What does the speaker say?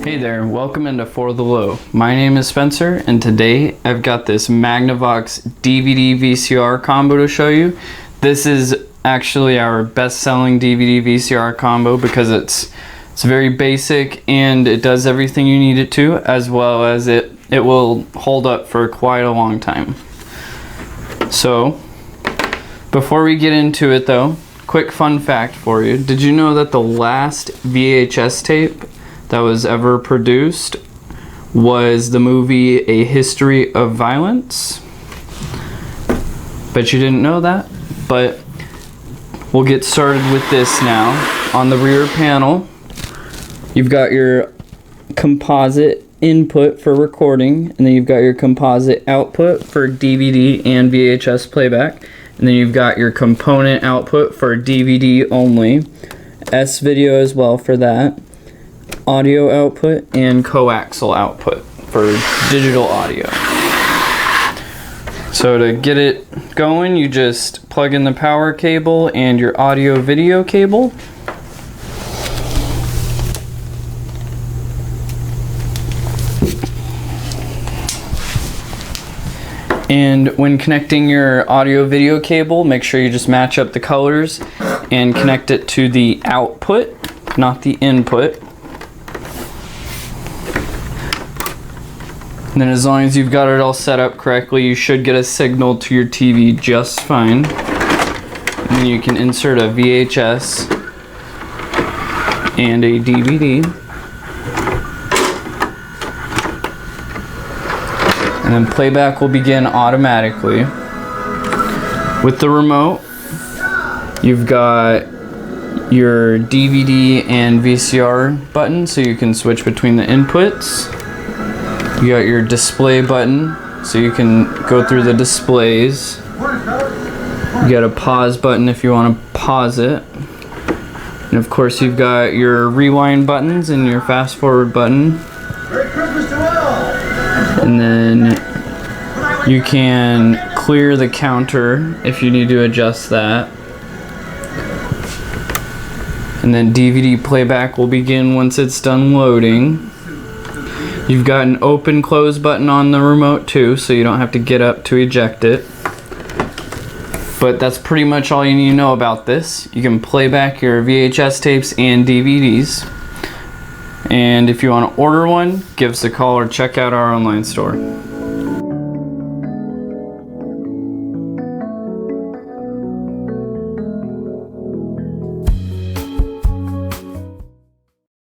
Hey there, welcome into For the Low. My name is Spencer, and today I've got this Magnavox DVD VCR combo to show you. This is actually our best-selling DVD VCR combo because it's very basic and it does everything you need it to, as well as it will hold up for quite a long time. So, before we get into it though, quick fun fact for you. Did you know that the last VHS tape that was ever produced was the movie A History of Violence? Bet you didn't know that, but we'll get started with this now. On the rear panel, you've got your composite input for recording, and then you've got your composite output for DVD and VHS playback, and then you've got your component output for DVD only, S-video as well for that, audio output, and coaxial output for digital audio. So to get it going, you just plug in the power cable and your audio video cable. And when connecting your audio video cable, make sure you just match up the colors and connect it to the output, not the input. And then as long as you've got it all set up correctly, you should get a signal to your TV just fine. And then you can insert a VHS and a DVD. And then playback will begin automatically. With the remote, you've got your DVD and VCR button, so you can switch between the inputs. You got your display button, so you can go through the displays. You got a pause button if you want to pause it. And of course you've got your rewind buttons and your fast forward button. And then you can clear the counter if you need to adjust that. And then DVD playback will begin once it's done loading. You've got an open close button on the remote too, so you don't have to get up to eject it. But that's pretty much all you need to know about this. You can play back your VHS tapes and DVDs. And if you want to order one, give us a call or check out our online store.